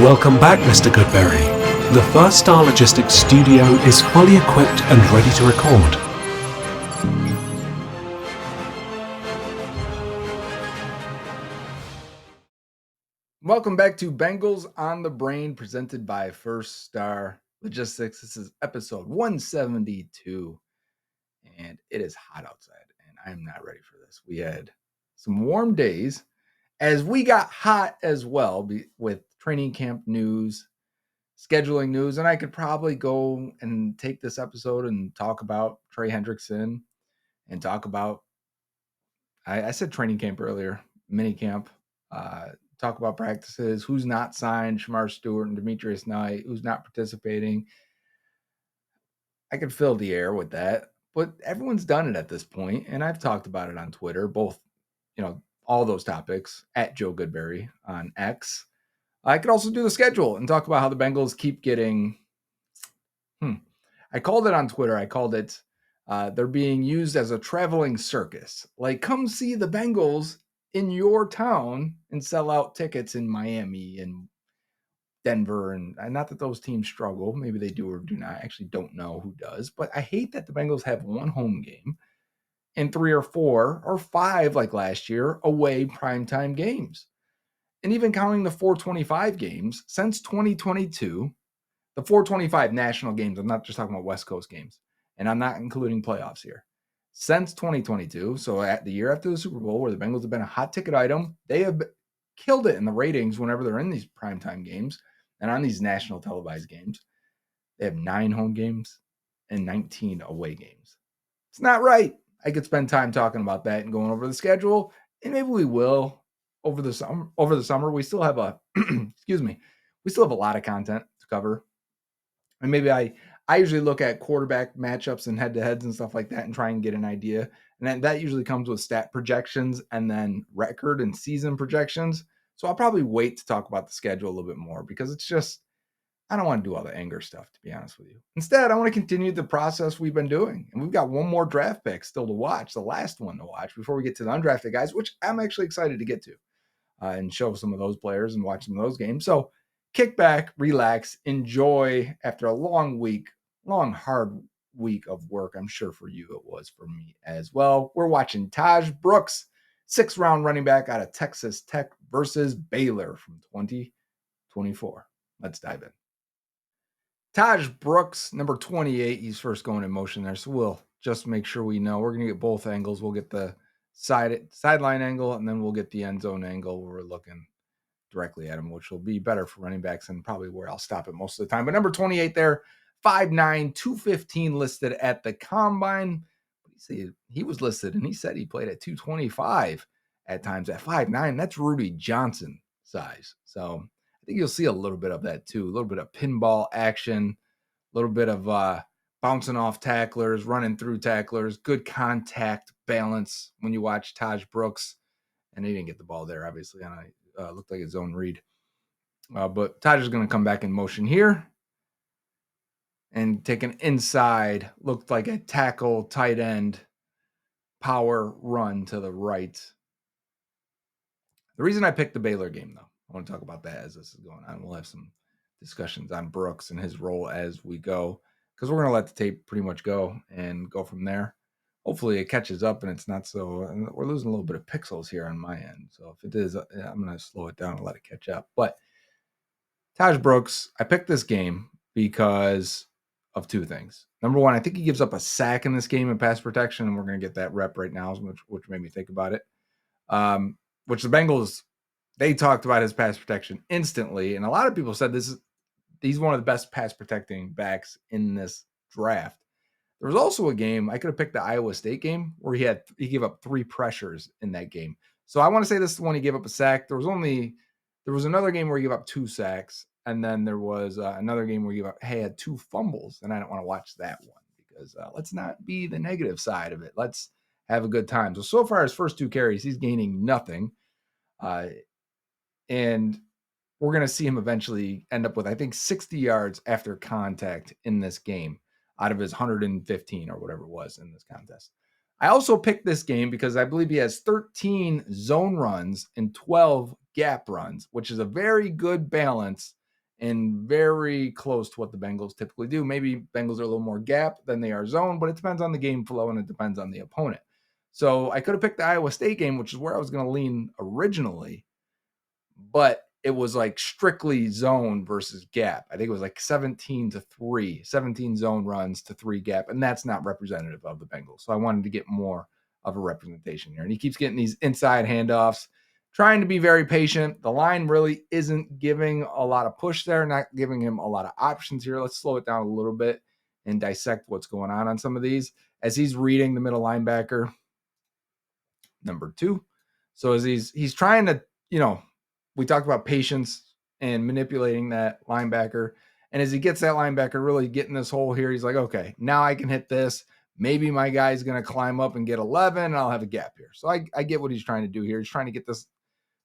Welcome back, Mr. Goodberry. The First Star Logistics studio is fully equipped and ready to record. Welcome back to Bengals on the Brain, presented by First Star Logistics. This is episode 172, and it is hot outside, and I am not ready for this. We had some warm days as we got hot as well with training camp news, scheduling news, and I could probably go and take this episode and talk about Trey Hendrickson and talk about, I said training camp earlier, mini camp, talk about practices, who's not signed, Shamar Stewart and Demetrius Knight, who's not participating. I could fill the air with that, but everyone's done it at this point, and I've talked about it on Twitter, both, all those topics, at Joe Goodberry on X. I could also do the schedule and talk about how the Bengals keep getting, I called it on Twitter, I called it, they're being used as a traveling circus. Like, come see the Bengals in your town and sell out tickets in Miami and Denver. And not that those teams struggle. Maybe they do or do not. I actually don't know who does. But I hate that the Bengals have one home game and 3 or 4 or 5, like last year, away primetime games. And even counting the 425 games since 2022, the 425 national games, I'm not just talking about West Coast games, and I'm not including playoffs here. Since 2022, so at the year after the Super Bowl, where the Bengals have been a hot ticket item, they have killed it in the ratings whenever they're in these primetime games and on these national televised games. They have 9 home games and 19 away games. It's not right. I could spend time talking about that and going over the schedule, and maybe we will over the summer. We still have we still have a lot of content to cover. And maybe I usually look at quarterback matchups and head-to-heads and stuff like that and try and get an idea. And that usually comes with stat projections and then record and season projections. So I'll probably wait to talk about the schedule a little bit more because it's just, I don't want to do all the anger stuff, to be honest with you. Instead, I want to continue the process we've been doing. And we've got one more draft pick still to watch, the last one to watch before we get to the undrafted guys, which I'm actually excited to get to and show some of those players and watch some of those games. So kick back, relax, enjoy after a long, hard week of work. I'm sure for you it was, for me as well. We're watching Taj Brooks, 6th-round running back out of Texas Tech versus Baylor from 2024. Let's dive in. Taj Brooks, number 28. He's first going in motion there, so we'll just make sure we know. We're going to get both angles. We'll get the sideline angle, and then we'll get the end zone angle where we're looking directly at him, which will be better for running backs and probably where I'll stop it most of the time. But number 28 there, 5'9", 215 listed at the combine. See, he was listed and he said he played at 225 at times at 5'9". That's Rudy Johnson size. So I think you'll see a little bit of that too. A little bit of pinball action, a little bit of bouncing off tacklers, running through tacklers, good contact balance when you watch Taj Brooks. And he didn't get the ball there, obviously, on a looked like a zone read. But Taj is going to come back in motion here and take an inside, looked like a tackle, tight end, power run to the right. The reason I picked the Baylor game, though, I want to talk about that as this is going on. We'll have some discussions on Brooks and his role as we go, because we're going to let the tape pretty much go and go from there. Hopefully it catches up and it's not so, we're losing a little bit of pixels here on my end. So if it is, I'm going to slow it down and let it catch up. But Taj Brooks, I picked this game because of 2 things. Number one, I think he gives up a sack in this game in pass protection, and we're going to get that rep right now, which made me think about it. Which the Bengals, they talked about his pass protection instantly, and a lot of people said he's one of the best pass protecting backs in this draft. There was also a game, I could have picked the Iowa State game, where he gave up 3 pressures in that game. So I want to say this is the one he gave up a sack. There was another game where he gave up 2 sacks, and then there was another game where he had 2 fumbles, and I don't want to watch that one because let's not be the negative side of it. Let's have a good time. So far, his first 2 carries, he's gaining nothing. And we're going to see him eventually end up with, I think, 60 yards after contact in this game out of his 115 or whatever it was in this contest. I also picked this game because I believe he has 13 zone runs and 12 gap runs, which is a very good balance and very close to what the Bengals typically do. Maybe Bengals are a little more gap than they are zone, but it depends on the game flow and it depends on the opponent. So I could have picked the Iowa State game, which is where I was going to lean originally, but it was like strictly zone versus gap. I think it was like 17-3, 17 zone runs to 3 gap, and that's not representative of the Bengals. So I wanted to get more of a representation here. And he keeps getting these inside handoffs, trying to be very patient. The line really isn't giving a lot of push there, not giving him a lot of options here. Let's slow it down a little bit and dissect what's going on some of these. As he's reading the middle linebacker, number 2. So as he's trying to, we talked about patience and manipulating that linebacker. And as he gets that linebacker really getting this hole here, he's like, okay, now I can hit this. Maybe my guy's going to climb up and get 11 and I'll have a gap here. So I get what he's trying to do here. He's trying to get this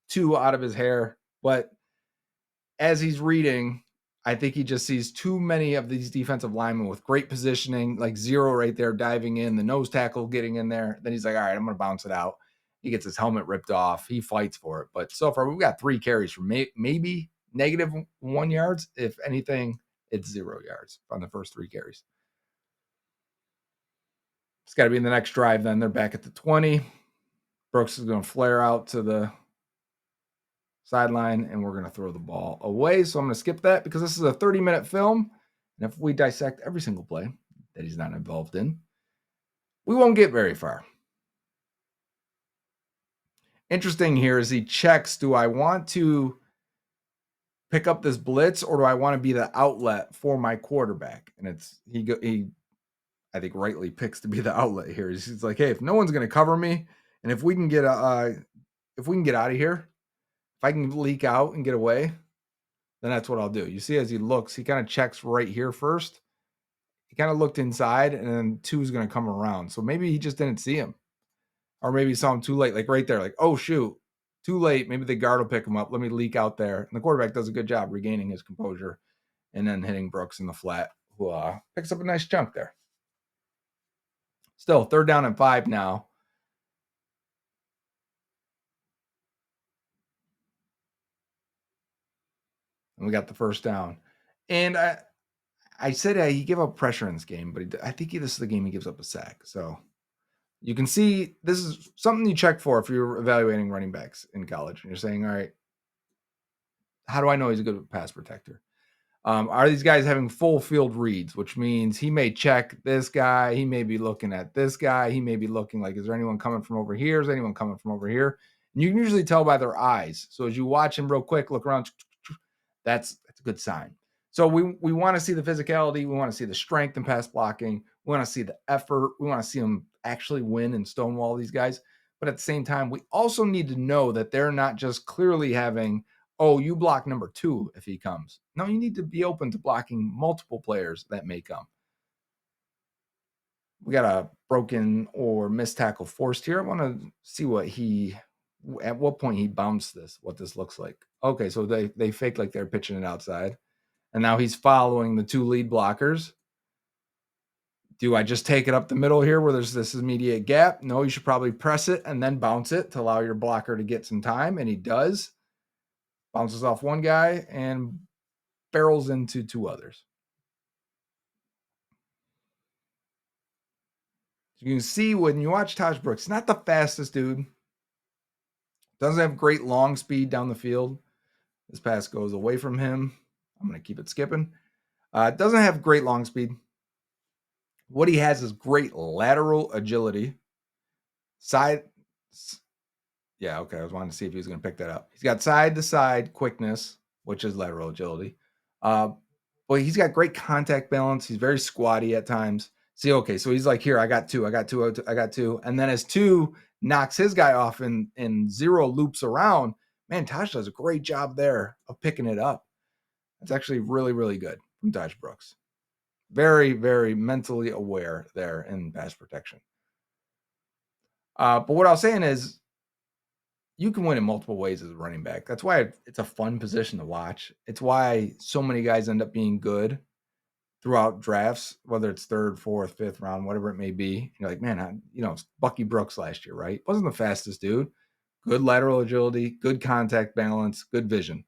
2 out of his hair. But as he's reading, I think he just sees too many of these defensive linemen with great positioning, like 0 right there, diving in, the nose tackle getting in there. Then he's like, all right, I'm going to bounce it out. He gets his helmet ripped off. He fights for it. But so far, we've got 3 carries for maybe -1 yards. If anything, it's 0 yards on the first 3 carries. It's got to be in the next drive then. They're back at the 20. Brooks is going to flare out to the sideline, and we're going to throw the ball away. So I'm going to skip that because this is a 30-minute film. And if we dissect every single play that he's not involved in, we won't get very far. Interesting here is he checks, do I want to pick up this blitz or do I want to be the outlet for my quarterback? And it's he I think rightly picks to be the outlet here. He's like, hey, if no one's going to cover me, and if we can get out of here, if I can leak out and get away, then that's what I'll do. You see, as he looks, he kind of checks right here first. He kind of looked inside, and then 2 is going to come around. So maybe he just didn't see him, or maybe he saw him too late, like right there, like, oh shoot, too late. Maybe the guard will pick him up. Let me leak out there. And the quarterback does a good job regaining his composure and then hitting Brooks in the flat, who picks up a nice chunk there. Still 3rd down and 5 now. And we got the 1st down. And I said he gave up pressure in this game, but I think this is the game he gives up a sack. So you can see this is something you check for if you're evaluating running backs in college. And you're saying, all right, how do I know he's a good pass protector? Are these guys having full field reads, which means he may check this guy. He may be looking at this guy. He may be looking like, is there anyone coming from over here? Is anyone coming from over here? And you can usually tell by their eyes. So as you watch him real quick, look around, that's a good sign. So we want to see the physicality. We want to see the strength in pass blocking. We want to see the effort. We want to see them actually win and stonewall these guys. But at the same time, we also need to know that they're not just clearly having, oh, you block number 2 if he comes. No, you need to be open to blocking multiple players that may come. We got a broken or missed tackle forced here. I want to see at what point he bounced this, what this looks like. Okay, so they fake like they're pitching it outside. And now he's following the 2 lead blockers. Do I just take it up the middle here where there's this immediate gap? No, you should probably press it and then bounce it to allow your blocker to get some time. And he does. Bounces off one guy and barrels into 2 others. You can see when you watch Taj Brooks, not the fastest dude. Doesn't have great long speed down the field. This pass goes away from him. I'm going to keep it skipping. Doesn't have great long speed. What he has is great lateral agility. Yeah, okay. I was wanting to see if he was going to pick that up. He's got side-to-side quickness, which is lateral agility. But he's got great contact balance. He's very squatty at times. See, okay, so he's like, here, I got 2. And then as 2 knocks his guy off and 0 loops around, man, Taj does a great job there of picking it up. That's actually really, really good from Taj Brooks. Very, very mentally aware there in pass protection. But what I was saying is, you can win in multiple ways as a running back. That's why it's a fun position to watch. It's why so many guys end up being good throughout drafts, whether it's 3rd, 4th, 5th round, whatever it may be. You're like, man, Bucky Brooks last year, right? Wasn't the fastest dude. Good lateral agility, good contact balance, good vision.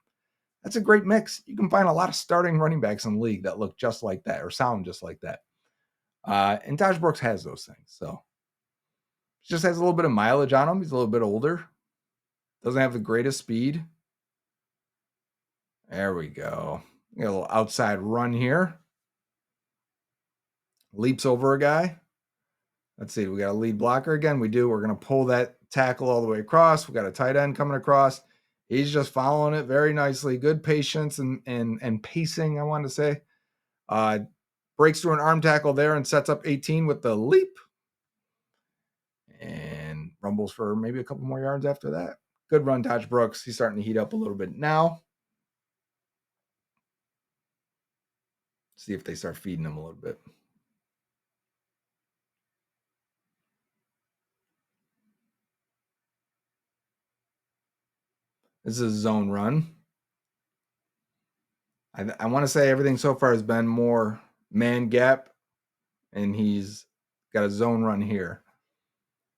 That's a great mix. You can find a lot of starting running backs in the league that look just like that or sound just like that. And Taj Brooks has those things. So he just has a little bit of mileage on him. He's a little bit older. Doesn't have the greatest speed. There we go. Got a little outside run here. Leaps over a guy. Let's see. We got a lead blocker again. We do. We're going to pull that tackle all the way across. We got a tight end coming across. He's just following it very nicely. Good patience and pacing, I wanted to say. Breaks through an arm tackle there and sets up 18 with the leap. And rumbles for maybe a couple more yards after that. Good run, Taj Brooks. He's starting to heat up a little bit now. See if they start feeding him a little bit. This is a zone run. I want to say everything so far has been more man gap, and he's got a zone run here.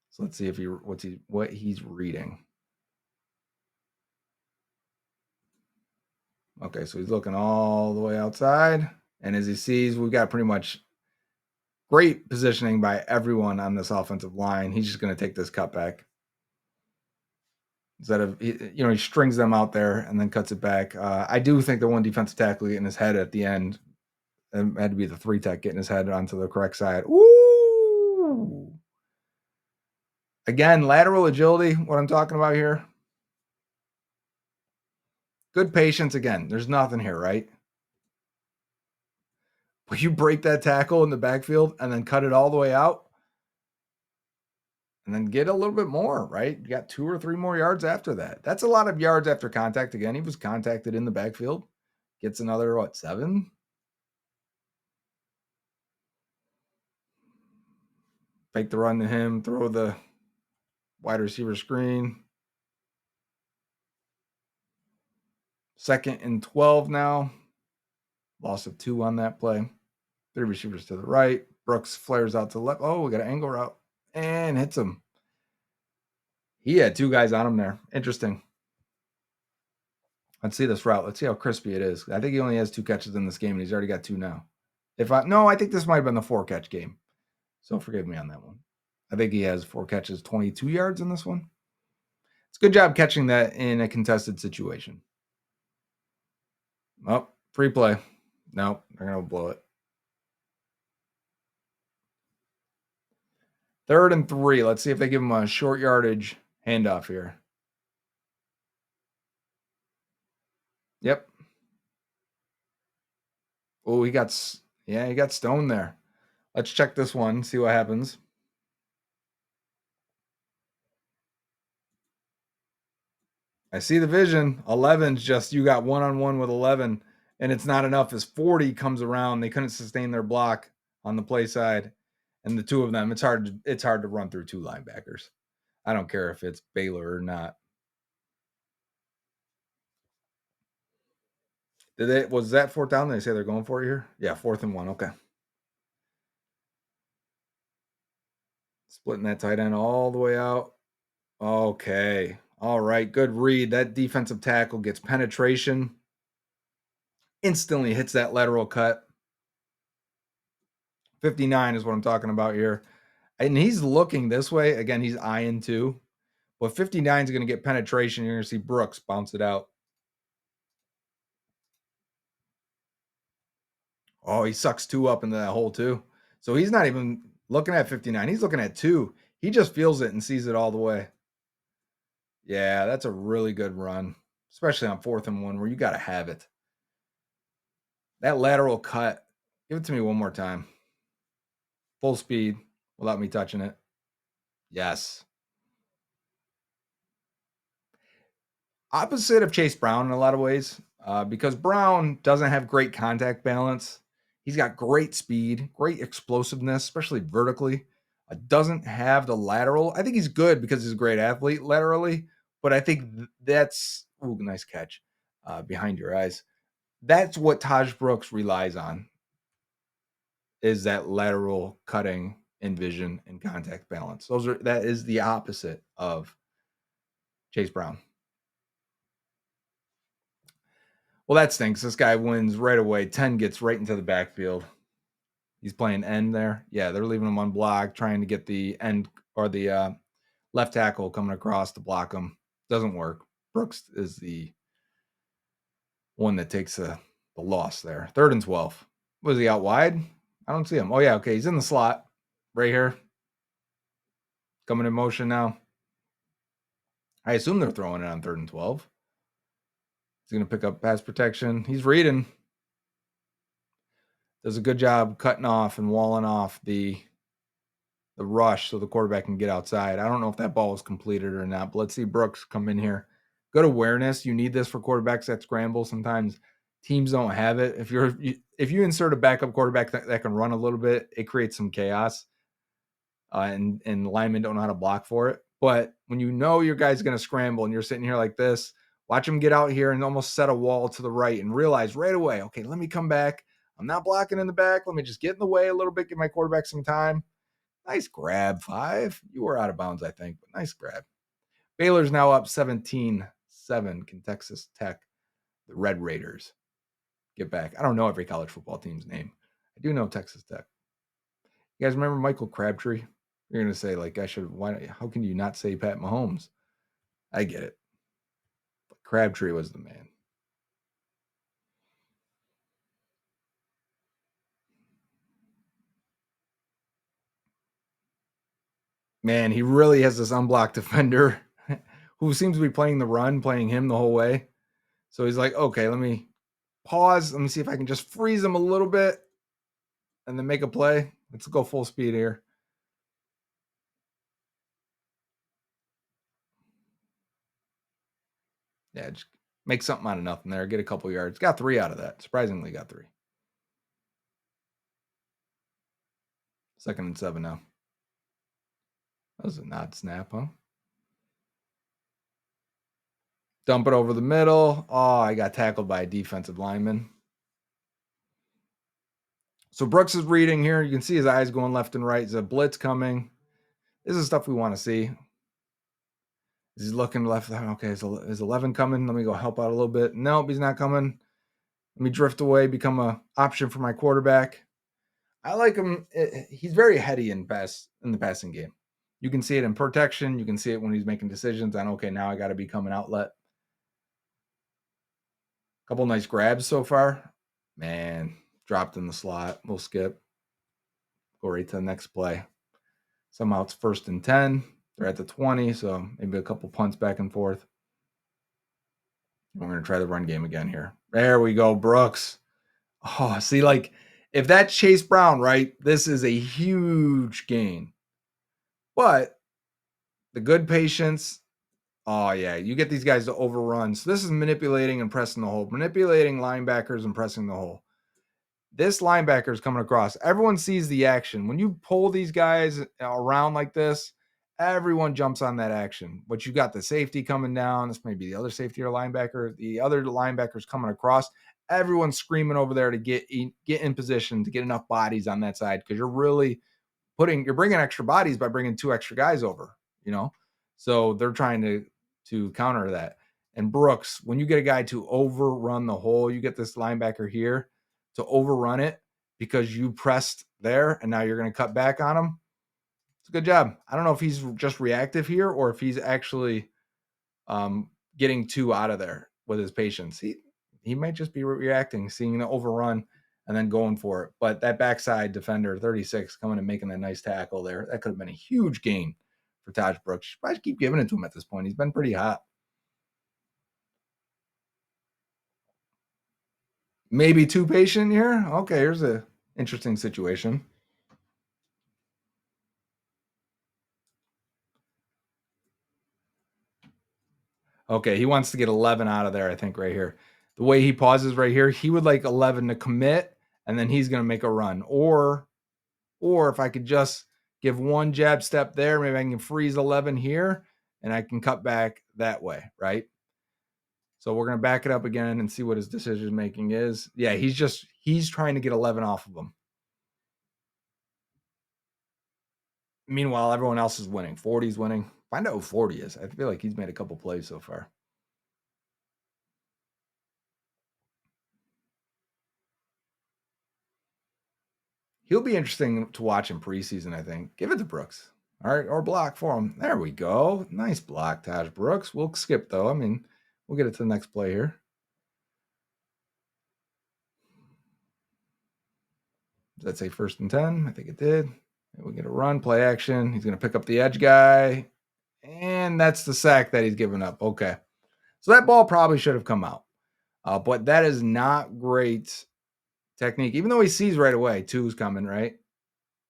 So let's see if what he's reading. Okay, so he's looking all the way outside, and as he sees, we've got pretty much great positioning by everyone on this offensive line. He's just going to take this cutback. Instead of, he strings them out there and then cuts it back. I do think the one defensive tackle getting his head at the end, it had to be the 3-tech getting his head onto the correct side. Ooh. Again, lateral agility, what I'm talking about here. Good patience again. There's nothing here, right? But you break that tackle in the backfield and then cut it all the way out and then get a little bit more, right? You got 2 or 3 more yards after that. That's a lot of yards after contact. Again, he was contacted in the backfield. Gets another, 7? Fake the run to him, throw the wide receiver screen. 2nd and 12 now. Loss of 2 on that play. 3 receivers to the right. Brooks flares out to the left. Oh, we got an angle route and hits him. He had 2 guys on him there. Interesting. Let's see this route. Let's see how crispy it is. I think he only has 2 catches in this game, and he's already got 2 now. I think this might have been the 4-catch game. So forgive me on that one. I think he has 4 catches, 22 yards in this one. It's a good job catching that in a contested situation. Oh, free play. No, they're going to blow it. 3rd and 3. Let's see if they give him a short yardage handoff here. Yep. Oh, he got stoned there. Let's check this one, see what happens. I see the vision. 11's just, you got one-on-one with 11, and it's not enough as 40 comes around. They couldn't sustain their block on the play side. And the 2 of them, it's hard to run through 2 linebackers. I don't care if it's Baylor or not. Was that 4th down? They say they're going for it here? Yeah, 4th and 1. Okay. Splitting that tight end all the way out. Okay. All right. Good read. That defensive tackle gets penetration. Instantly hits that lateral cut. 59 is what I'm talking about here. And he's looking this way. Again, he's eyeing 2. But 59 is going to get penetration. You're going to see Brooks bounce it out. Oh, he sucks 2 up into that hole too. So he's not even looking at 59. He's looking at 2. He just feels it and sees it all the way. Yeah, that's a really good run, especially on 4th and 1 where you got to have it. That lateral cut, give it to me one more time. Full speed without me touching it. Yes. Opposite of Chase Brown in a lot of ways, because Brown doesn't have great contact balance. He's got great speed, great explosiveness, especially vertically. Doesn't have the lateral. I think he's good because he's a great athlete laterally, but I think that's nice catch behind your eyes. That's what Taj Brooks relies on, is that lateral cutting and vision and contact balance. That is the opposite of Chase Brown. Well, that stinks. This guy wins right away. 10 gets right into the backfield. He's playing end there. Yeah, they're leaving him unblocked, trying to get the end or the left tackle coming across to block him. Doesn't work. Brooks is the one that takes the loss there. 3rd and 12. Was he out wide? I don't see him. Oh, yeah, okay. He's in the slot right here. Coming in motion now. I assume they're throwing it on 3rd and 12. He's going to pick up pass protection. He's reading. Does a good job cutting off and walling off the rush so the quarterback can get outside. I don't know if that ball was completed or not, but let's see Brooks come in here. Good awareness. You need this for quarterbacks that scramble. Sometimes teams don't have it. If you insert a backup quarterback that can run a little bit, it creates some chaos. And linemen don't know how to block for it. But when you know your guy's going to scramble and you're sitting here like this, watch him get out here and almost set a wall to the right and realize right away, okay, let me come back. I'm not blocking in the back. Let me just get in the way a little bit, give my quarterback some time. Nice grab, 5. You were out of bounds, I think, but nice grab. Baylor's now up 17-7. Can Texas Tech, the Red Raiders, get back? I don't know every college football team's name. I do know Texas Tech. You guys remember Michael Crabtree? You're going to say, like, how can you not say Pat Mahomes? I get it. But Crabtree was the man. Man, he really has this unblocked defender who seems to be playing the run, playing him the whole way. So he's like, okay, let me pause. Let me see if I can just freeze him a little bit and then make a play. Let's go full speed here. Yeah, just make something out of nothing there. Get a couple yards. Got 3 out of that. Surprisingly, got 3. 2nd and 7 now. That was an odd snap, huh? Dump it over the middle. Oh, I got tackled by a defensive lineman. So Brooks is reading here. You can see his eyes going left and right. There's a blitz coming. This is stuff we want to see. He's looking left. Okay, is 11 coming? Let me go help out a little bit. Nope, he's not coming. Let me drift away, become an option for my quarterback. I like him. He's very heady in the passing game. You can see it in protection. You can see it when he's making decisions on, okay, now I got to become an outlet. Couple nice grabs so far. Man, dropped in the slot. We'll skip. Go right to the next play. Somehow it's 1st and 10. They're at the 20, so maybe a couple punts back and forth. We're going to try the run game again here. There we go, Brooks. Oh, see, like, if that's Chase Brown, right, this is a huge gain. But the good patience, oh, yeah, you get these guys to overrun. So this is manipulating and pressing the hole, manipulating linebackers and pressing the hole. This linebacker is coming across. Everyone sees the action. When you pull these guys around like this, everyone jumps on that action. But you got the safety coming down. This may be the other safety or linebacker. The other linebacker's coming across. Everyone's screaming over there to get in position to get enough bodies on that side because you're bringing extra bodies by bringing 2 extra guys over, So they're trying to counter that. And Brooks, when you get a guy to overrun the hole, you get this linebacker here to overrun it because you pressed there and now you're going to cut back on him. It's a good job. I don't know if he's just reactive here or if he's actually getting 2 out of there with his patience. He might just be reacting, seeing the overrun and then going for it. But that backside defender, 36, coming and making that nice tackle there, that could have been a huge gain for Taj Brooks. You should probably keep giving it to him at this point. He's been pretty hot. Maybe too patient here. Okay, here's a interesting situation. Okay, he wants to get 11 out of there, I think, right here. The way he pauses right here, he would like 11 to commit, and then he's going to make a run. Or if I could just give one jab step there, maybe I can freeze 11 here, and I can cut back that way, right? So we're going to back it up again and see what his decision making is. Yeah, he's trying to get 11 off of him. Meanwhile, everyone else is winning. 40's winning. Find out who 40 is. I feel like he's made a couple plays so far. He'll be interesting to watch in preseason, I think. Give it to Brooks. All right, or block for him. There we go. Nice block, Taj Brooks. We'll skip, though. I mean, we'll get it to the next play here. Does that say 1st and 10? I think it did. We get a run, play action. He's going to pick up the edge guy. And that's the sack that he's given up. Okay. So that ball probably should have come out. But that is not great technique. Even though he sees right away, two's coming, right?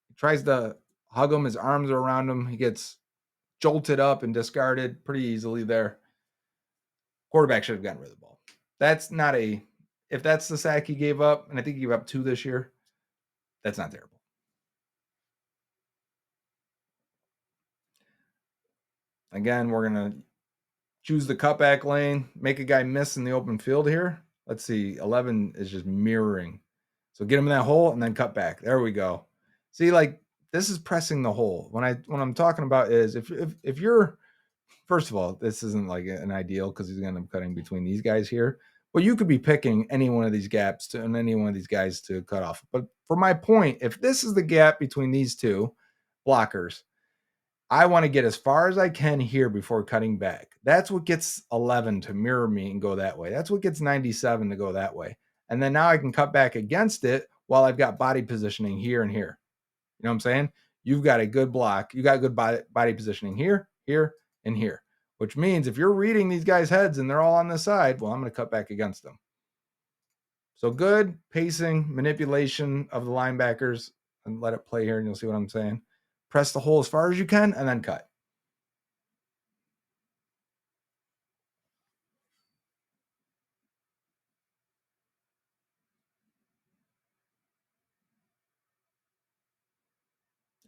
He tries to hug him. His arms are around him. He gets jolted up and discarded pretty easily there. Quarterback should have gotten rid of the ball. That's not a, if that's the sack he gave up, and I think he gave up 2 this year, that's not terrible. Again, we're going to choose the cutback lane, make a guy miss in the open field here. Let's see, 11 is just mirroring. So get him in that hole and then cut back. There we go. See, like, this is pressing the hole. What I'm talking about is if you're, first of all, this isn't like an ideal because he's going to end up cutting between these guys here. Well, you could be picking any one of these gaps to, and any one of these guys to cut off. But for my point, if this is the gap between these two blockers, I want to get as far as I can here before cutting back. That's what gets 11 to mirror me and go that way. That's what gets 97 to go that way. And then now I can cut back against it while I've got body positioning here and here. You know what I'm saying? You've got a good block. You got good body positioning here, here, and here, which means if you're reading these guys' heads and they're all on this side, well, I'm going to cut back against them. So good pacing, manipulation of the linebackers, and let it play here and you'll see what I'm saying. Press the hole as far as you can and then cut.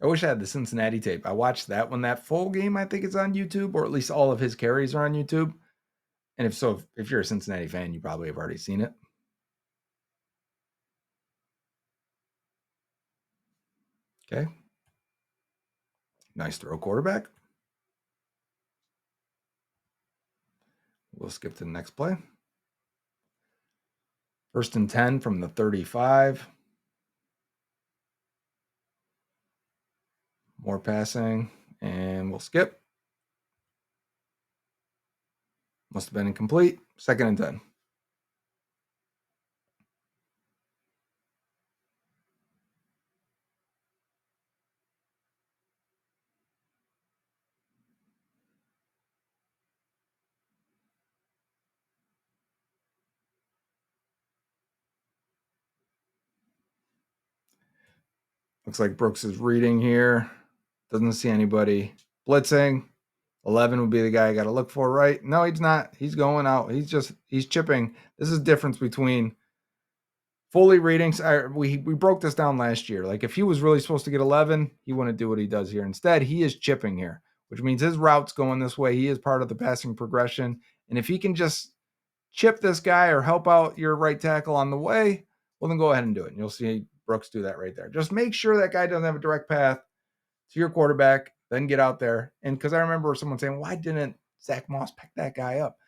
I wish I had the Cincinnati tape. I watched that one, that full game, I think it's on YouTube, or at least all of his carries are on YouTube. And if so, if you're a Cincinnati fan, you probably have already seen it. Okay. Nice throw, quarterback. We'll skip to the next play. 1st and 10 from the 35. More passing, and we'll skip. Must have been incomplete. 2nd and 10. Looks like Brooks is reading here. Doesn't see anybody. Blitzing. 11 would be the guy I got to look for, right? No, he's not. He's going out. He's chipping. This is the difference between fully reading. We broke this down last year. Like if he was really supposed to get 11, he wouldn't do what he does here. Instead, he is chipping here, which means his route's going this way. He is part of the passing progression. And if he can just chip this guy or help out your right tackle on the way, well, then go ahead and do it. And you'll see Brooks do that right there. Just make sure that guy doesn't have a direct path to your quarterback, then get out there. And because I remember someone saying, why didn't Zach Moss pick that guy up?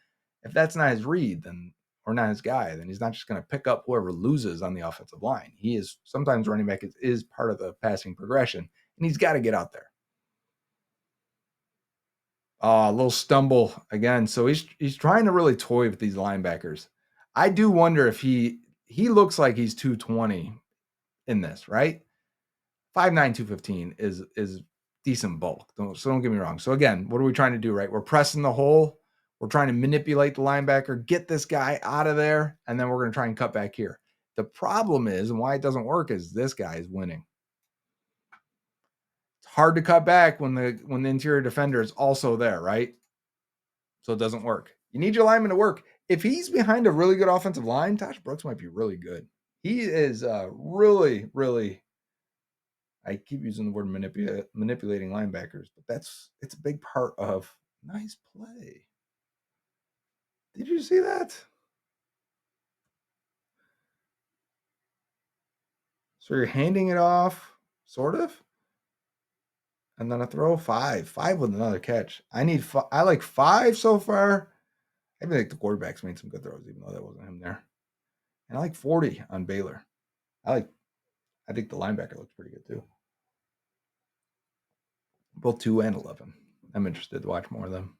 If that's not his read, then or not his guy, then he's not just going to pick up whoever loses on the offensive line. He is sometimes running back is part of the passing progression, and he's got to get out there. A little stumble again. So he's trying to really toy with these linebackers. I do wonder if he looks like he's 220 in this, right? 5'9", 215 is decent bulk. So don't get me wrong. So again, what are we trying to do, right? We're pressing the hole. We're trying to manipulate the linebacker, get this guy out of there, and then we're going to try and cut back here. The problem is, and why it doesn't work, is this guy is winning. It's hard to cut back when the interior defender is also there, right? So it doesn't work. You need your lineman to work. If he's behind a really good offensive line, Taj Brooks might be really good. He is really, really, I keep using the word manipulating linebackers, but it's a big part of nice play. Did you see that? So you're handing it off, sort of, and then a throw. 5 with another catch. I like 5 so far. I think the quarterback's made some good throws, even though that wasn't him there. And I like 40 on Baylor. I I think the linebacker looks pretty good too. Both 2 and 11. I'm interested to watch more of them.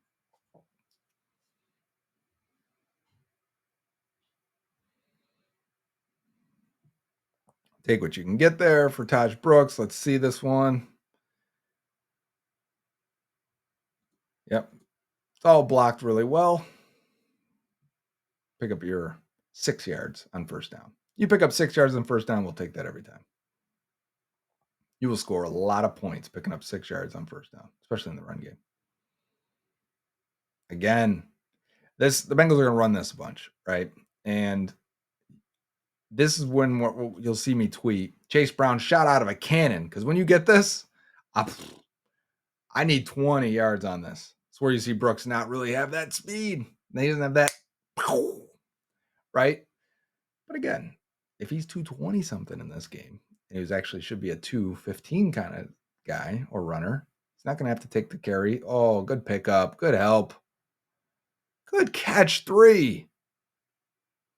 Take what you can get there for Taj Brooks. Let's see this one. Yep. It's all blocked really well. Pick up your 6 yards on first down. You pick up 6 yards on first down, we'll take that every time. You will score a lot of points picking up 6 yards on first down, especially in the run game. Again, the Bengals are going to run this a bunch, right? And this is when you'll see me tweet Chase Brown shot out of a cannon, because when you get this, I need 20 yards on this. It's where you see Brooks not really have that speed. He doesn't have that, right? But again, if he's 220 something in this game, and he was actually should be a 215 kind of guy or runner, he's not going to have to take the carry. Oh, good pickup. Good help. Good catch 3.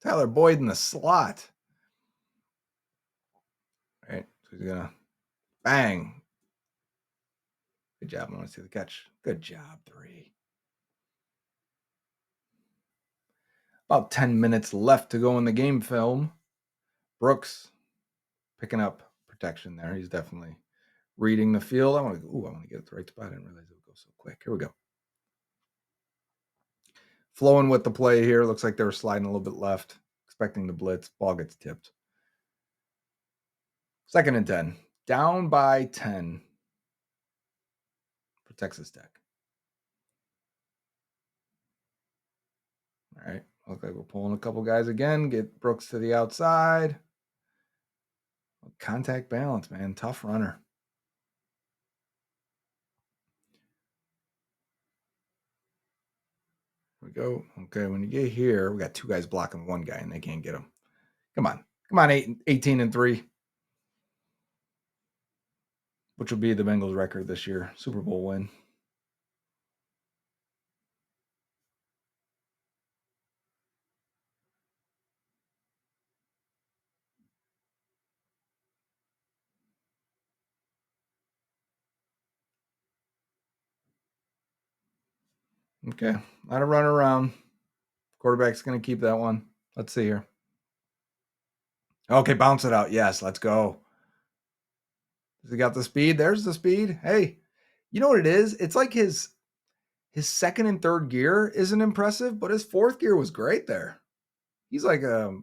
Tyler Boyd in the slot. All right. So he's going to bang. Good job. I want to see the catch. Good job, 3. About 10 minutes left to go in the game film. Brooks picking up protection there. He's definitely reading the field. I want to get it the right spot. I didn't realize it would go so quick. Here we go. Flowing with the play here. Looks like they were sliding a little bit left, expecting the blitz. Ball gets tipped. 2nd and 10. Down by 10 for Texas Tech. All right. Looks like we're pulling a couple guys again. Get Brooks to the outside. Contact balance, man. Tough runner. Here we go. Okay, when you get here, we got 2 guys blocking 1 guy, and they can't get him. Come on. Come on, 18 and 3. Which will be the Bengals record this year. Super Bowl win. Okay, let it run around. Quarterback's going to keep that one. Let's see here. Okay, bounce it out. Yes, let's go. Has he got the speed? There's the speed. Hey, you know what it is? It's like his 2nd and 3rd gear isn't impressive, but his 4th gear was great there. He's like a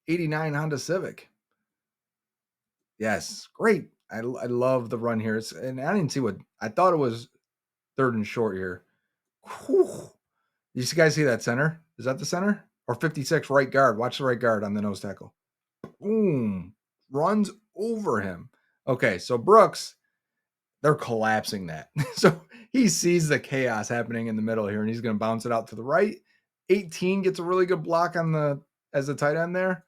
89 Honda Civic. Yes, great. I love the run here. And I didn't see what I thought it was 3rd and short here. Whew. You guys see that center? Is that the center? Or 56 right guard? Watch the right guard on the nose tackle. Boom. Runs over him. Okay, so Brooks, they're collapsing that. So he sees the chaos happening in the middle here, and he's going to bounce it out to the right. 18 gets a really good block as the tight end there,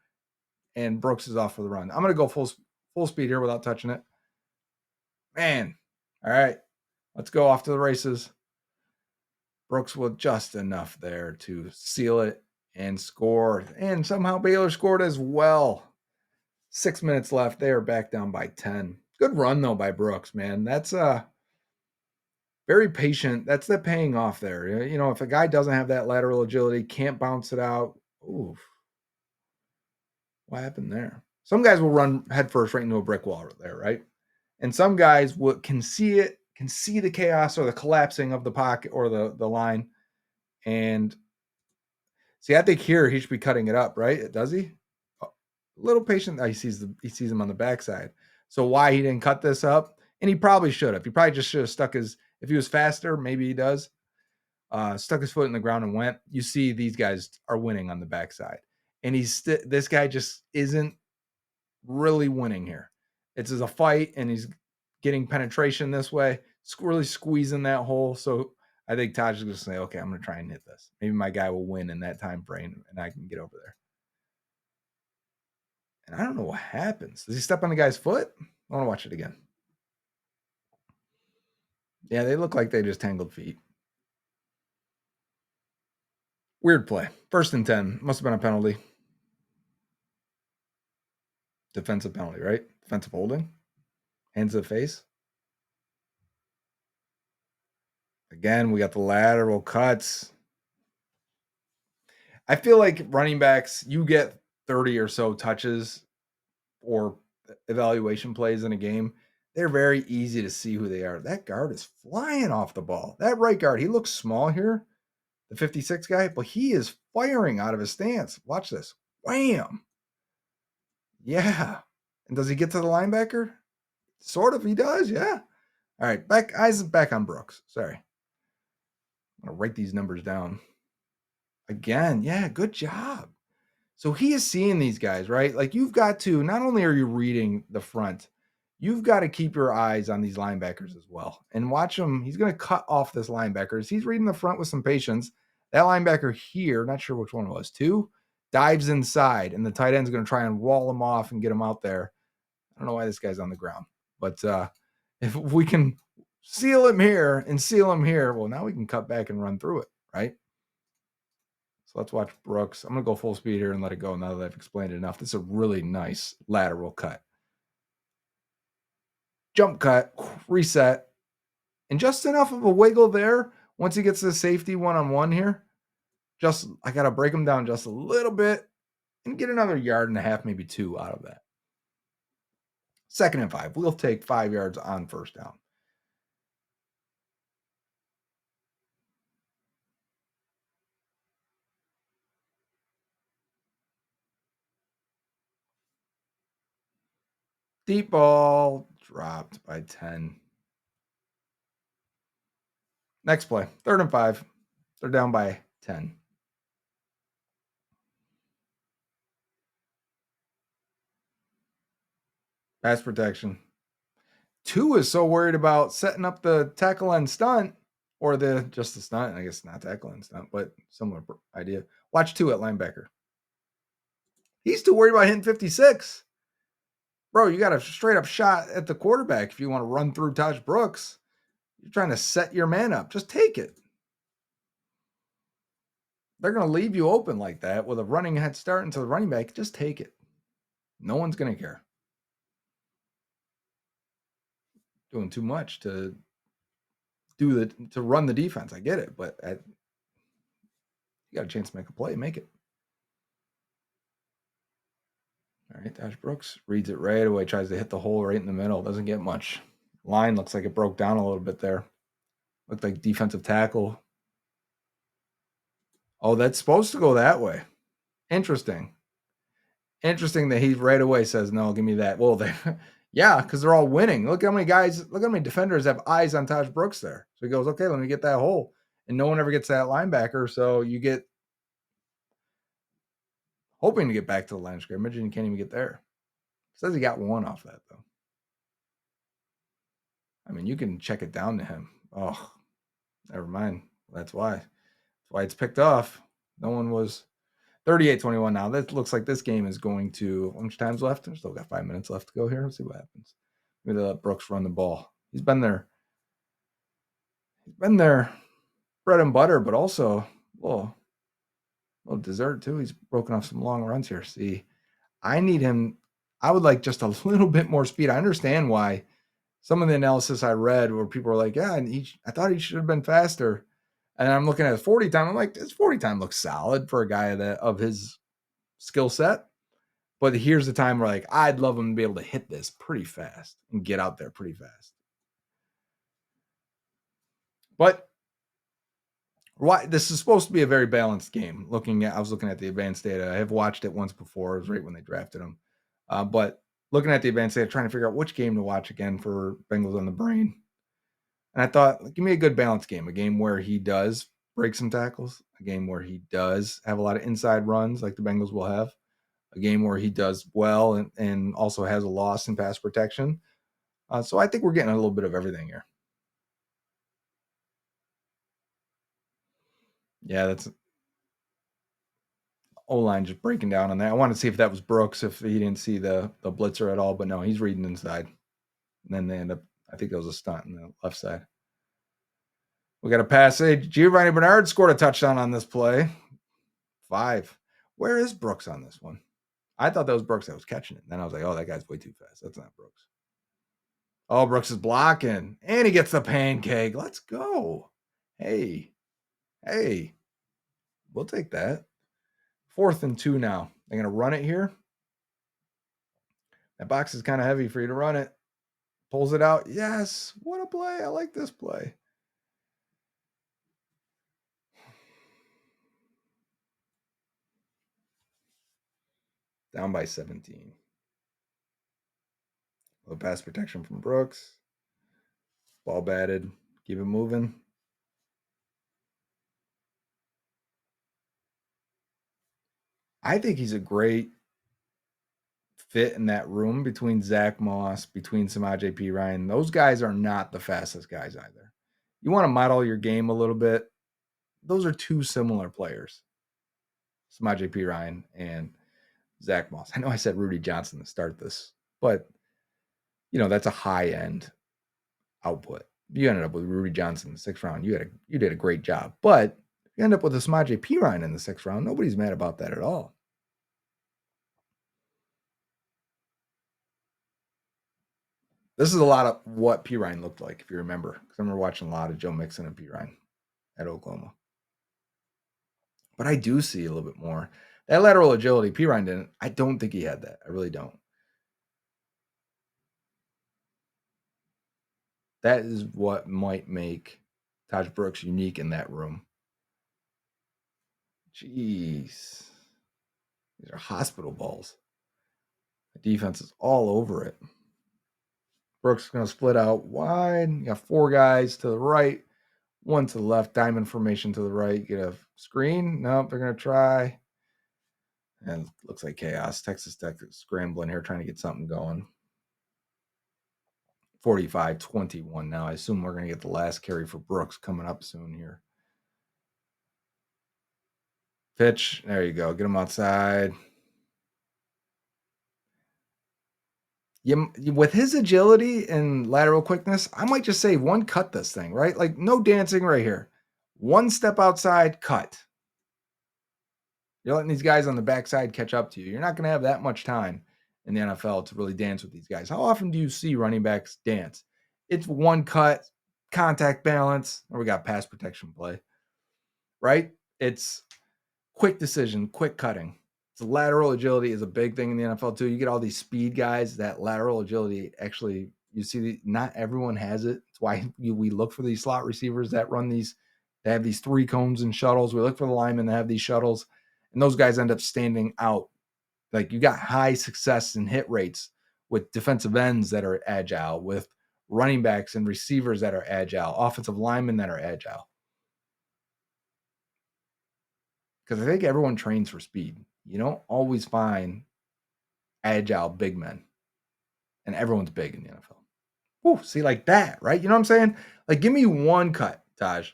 and Brooks is off for the run. I'm going to go full speed here without touching it. Man. All right. Let's go off to the races. Brooks with just enough there to seal it and score. And somehow Baylor scored as well. 6 minutes left. They are back down by 10. Good run, though, by Brooks, man. That's very patient. That's the paying off there. You know, if a guy doesn't have that lateral agility, can't bounce it out. Oof. What happened there? Some guys will run headfirst right into a brick wall there, right? And some guys can see it, can see the chaos or the collapsing of the pocket or the line. And see, I think here he should be cutting it up, right? Does he? A little patient. He sees him on the backside. So why he didn't cut this up? And he probably should have. He probably just should have stuck his. If he was faster, maybe he does. Stuck his foot in the ground and went. You see, these guys are winning on the backside, and this guy just isn't really winning here. It's as a fight, and he's getting penetration this way, really squeezing that hole. So I think Taj is going to say, okay, I'm going to try and hit this. Maybe my guy will win in that time frame, and I can get over there. And I don't know what happens. Does he step on the guy's foot? I want to watch it again. Yeah, they look like they just tangled feet. Weird play. 1st and 10. Must have been a penalty. Defensive penalty, right? Defensive holding. Hands to the face. Again, we got the lateral cuts. I feel like running backs, you get 30 or so touches or evaluation plays in a game. They're very easy to see who they are. That guard is flying off the ball. That right guard, he looks small here, the 56 guy, but he is firing out of his stance. Watch this. Wham. Yeah. And does he get to the linebacker? Sort of, he does, yeah. All right, eyes back on Brooks. Sorry. I'm going to write these numbers down. Again, yeah, good job. So he is seeing these guys, right? Like you've got to, not only are you reading the front, you've got to keep your eyes on these linebackers as well. And watch him. He's going to cut off this linebacker. As he's reading the front with some patience, that linebacker here, not sure which one it was, 2, dives inside. And the tight end's going to try and wall him off and get him out there. I don't know why this guy's on the ground. But if we can seal him here and seal him here, well, now we can cut back and run through it, right? So let's watch Brooks. I'm going to go full speed here and let it go now that I've explained it enough. This is a really nice lateral cut. Jump cut, reset, and just enough of a wiggle there once he gets to the safety one-on-one here. Just, I got to break him down just a little bit and get another yard and a half, maybe 2 out of that. 2nd and 5. We'll take 5 yards on first down. Deep ball dropped by 10. Next play, 3rd and 5. They're down by 10. Pass protection. 2 is so worried about setting up the tackle and stunt, or just the stunt. I guess not tackle and stunt, but similar idea. Watch 2 at linebacker. He's too worried about hitting 56. Bro, you got a straight up shot at the quarterback if you want to run through Taj Brooks. You're trying to set your man up. Just take it. They're going to leave you open like that with a running head start into the running back. Just take it. No one's going to care. Doing too much to run the defense. I get it, but you got a chance to make a play, make it. All right, Taj Brooks reads it right away, tries to hit the hole right in the middle. Doesn't get much. Line looks like it broke down a little bit there. Looked like defensive tackle. Oh, that's supposed to go that way. Interesting. Interesting that he right away says, no, give me that. Well, yeah, because they're all winning. Look how many defenders have eyes on Taj Brooks there. So he goes, okay, let me get that hole. And no one ever gets that linebacker. So you get hoping to get back to the line of scrimmage, and you can't even get there. Says he got 1 off that, though. I mean, you can check it down to him. Oh, never mind. That's why. That's why it's picked off. No one was 38-21 now. That looks like this game is going to, how much time's left? We've still got 5 minutes left to go here. Let's see what happens. Maybe let Brooks run the ball. He's been there. Bread and butter, but also a little dessert too. He's broken off some long runs here. See, I need him. I would like just a little bit more speed. I understand why some of the analysis I read where people were like, yeah, and I thought he should have been faster. And I'm looking at his 40 time. I'm like, his 40 time looks solid for a guy of his skill set. But here's the time where like, I'd love him to be able to hit this pretty fast and get out there pretty fast. But why this is supposed to be a very balanced game. I was looking at the advanced data. I have watched it once before. It was right when they drafted him. But looking at the advanced data, trying to figure out which game to watch again for Bengals on the Brain. And I thought, give me a good balanced game, a game where he does break some tackles, a game where he does have a lot of inside runs like the Bengals will have, a game where he does well and also has a loss in pass protection. So I think we're getting a little bit of everything here. Yeah, that's O-line just breaking down on that. I wanted to see if that was Brooks, if he didn't see the blitzer at all, but no, he's reading inside. And then they end up, I think it was a stunt on the left side. We got a passage. Giovanni Bernard scored a touchdown on this play. 5. Where is Brooks on this one? I thought that was Brooks that was catching it. Then I was like, oh, that guy's way too fast. That's not Brooks. Oh, Brooks is blocking. And he gets the pancake. Let's go. Hey. We'll take that. 4th and 2 now. They're going to run it here. That box is kind of heavy for you to run it. Pulls it out. Yes. What a play. I like this play. Down by 17. Low pass protection from Brooks. Ball batted. Keep it moving. I think he's a great fit in that room between Zach Moss, between Samaje Perine. Those guys are not the fastest guys either. You want to model your game a little bit. Those are two similar players, Samaje Perine and Zach Moss. I know I said Rudy Johnson to start this, but that's a high end output. You ended up with Rudy Johnson in the 6th round. You did a great job, but if you end up with a Samaje Perine in the 6th round, nobody's mad about that at all. This is a lot of what Perine looked like, if you remember, because I remember watching a lot of Joe Mixon and Perine at Oklahoma. But I do see a little bit more. That lateral agility, Perine didn't. I don't think he had that. I really don't. That is what might make Taj Brooks unique in that room. Jeez. These are hospital balls. The defense is all over it. Brooks is going to split out wide. You got 4 guys to the right, 1 to the left, diamond formation to the right. Get a screen. Nope, they're going to try. And looks like chaos. Texas Tech is scrambling here, trying to get something going. 45-21 now. I assume we're going to get the last carry for Brooks coming up soon here. Pitch. There you go. Get him outside. With his agility and lateral quickness, I might just say 1 cut this thing, right? Like no dancing right here. 1 step outside, cut. You're letting these guys on the backside catch up to you. You're not going to have that much time in the NFL to really dance with these guys. How often do you see running backs dance? It's 1 cut, contact balance, or we got pass protection play, right? It's quick decision, quick cutting. So lateral agility is a big thing in the NFL too. You get all these speed guys. That lateral agility, actually, you see, not everyone has it. It's why we look for these slot receivers that run these. They have these 3 cones and shuttles. We look for the linemen that have these shuttles, and those guys end up standing out. Like you got high success and hit rates with defensive ends that are agile, with running backs and receivers that are agile, offensive linemen that are agile. Because I think everyone trains for speed. You don't always find agile big men. And everyone's big in the NFL. Whew, see, like that, right? You know what I'm saying? Like, give me 1 cut, Taj.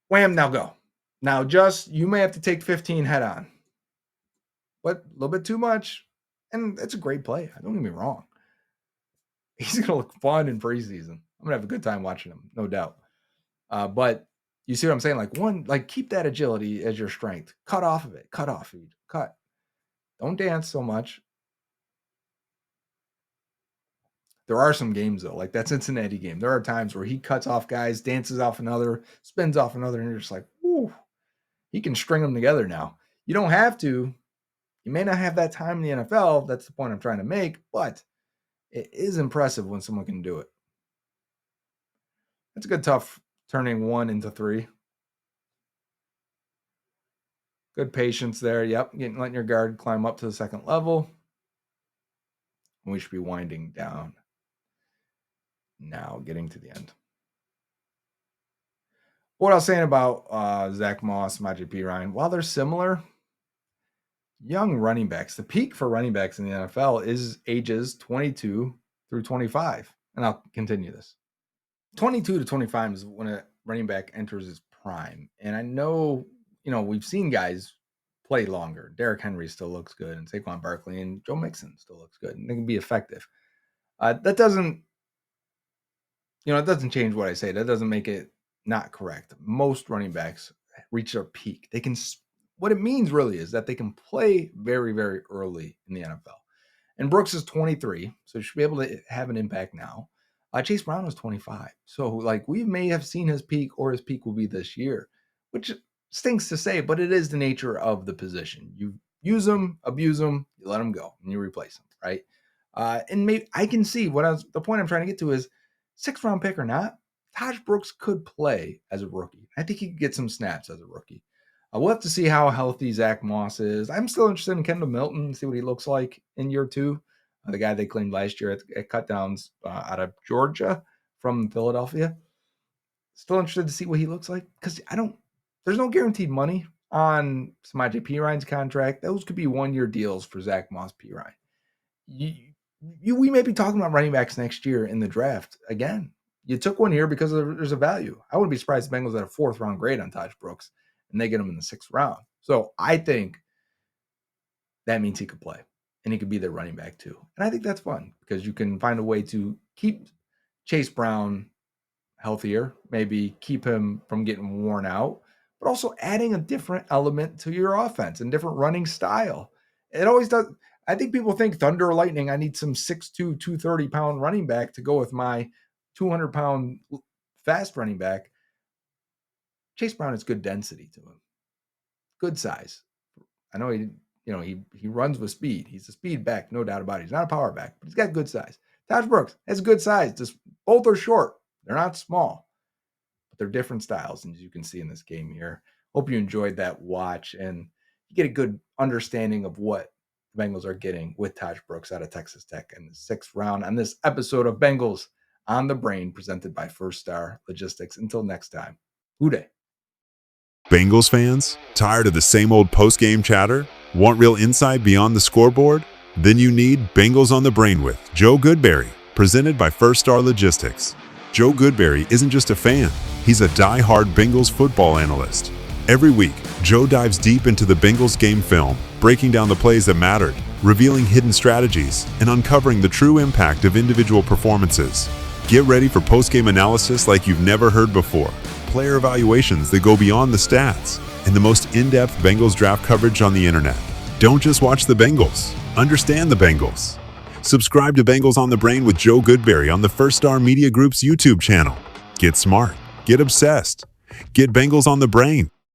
Wham, now go. Now, you may have to take 15 head on. But a little bit too much. And it's a great play. Don't get me wrong. He's going to look fun in preseason. I'm going to have a good time watching him, no doubt. But you see what I'm saying? Like keep that agility as your strength. Cut off of it. Cut. Don't dance so much. There are some games, though, like that Cincinnati game. There are times where he cuts off guys, dances off another, spins off another, and you're just like, whoo, he can string them together now. You don't have to. You may not have that time in the NFL. That's the point I'm trying to make, but it is impressive when someone can do it. That's a good tough turning 1 into 3. Good patience there. Yep, letting your guard climb up to the 2nd level. We should be winding down now, getting to the end. What I was saying about Zach Moss, Samaje Perine, while they're similar, young running backs, the peak for running backs in the NFL is ages 22 through 25. And I'll continue this. 22 to 25 is when a running back enters his prime. And I know, we've seen guys play longer. Derrick Henry still looks good, and Saquon Barkley and Joe Mixon still looks good, and they can be effective. That doesn't, it doesn't change what I say. That doesn't make it not correct. Most running backs reach their peak. They can, what it means really is that they can play very, very early in the NFL. And Brooks is 23, so he should be able to have an impact now. Chase Brown was 25. So, like, we may have seen his peak, or his peak will be this year, which stinks to say, but it is the nature of the position. You use them, abuse them, you let them go, and you replace them, right? And maybe I can see the point I'm trying to get to is 6th round pick or not, Taj Brooks could play as a rookie. I think he could get some snaps as a rookie. We'll have to see how healthy Zach Moss is. I'm still interested in Kendall Milton, see what he looks like in year 2. The guy they claimed last year at cutdowns out of Georgia from Philadelphia. Still interested to see what he looks like, because there's no guaranteed money on Samaje Perine's contract. Those could be 1-year deals for Zach Moss, Perine. We may be talking about running backs next year in the draft again. You took one here because there's a value. I wouldn't be surprised if the Bengals had a 4th round grade on Taj Brooks and they get him in the 6th round. So I think that means he could play and he could be their running back too. And I think that's fun because you can find a way to keep Chase Brown healthier, maybe keep him from getting worn out, but also adding a different element to your offense and different running style. It always does. I think people think thunder or lightning, I need some 6'2", 230-pound running back to go with my 200-pound fast running back. Chase Brown has good density to him, good size. I know he runs with speed. He's a speed back, no doubt about it. He's not a power back, but he's got good size. Taj Brooks has good size. Just both are short. They're not small, but they're different styles, and as you can see in this game here. Hope you enjoyed that watch and you get a good understanding of what the Bengals are getting with Taj Brooks out of Texas Tech in the 6th round on this episode of Bengals on the Brain, presented by First Star Logistics. Until next time, Who Dey? Bengals fans, tired of the same old post-game chatter? Want real insight beyond the scoreboard? Then you need Bengals on the Brain with Joe Goodberry, presented by First Star Logistics. Joe Goodberry isn't just a fan, he's a die-hard Bengals football analyst. Every week, Joe dives deep into the Bengals game film, breaking down the plays that mattered, revealing hidden strategies, and uncovering the true impact of individual performances. Get ready for post-game analysis like you've never heard before, player evaluations that go beyond the stats, and the most in-depth Bengals draft coverage on the internet. Don't just watch the Bengals, understand the Bengals. Subscribe to Bengals on the Brain with Joe Goodberry on the First Star Media Group's YouTube channel. Get smart, get obsessed, get Bengals on the Brain.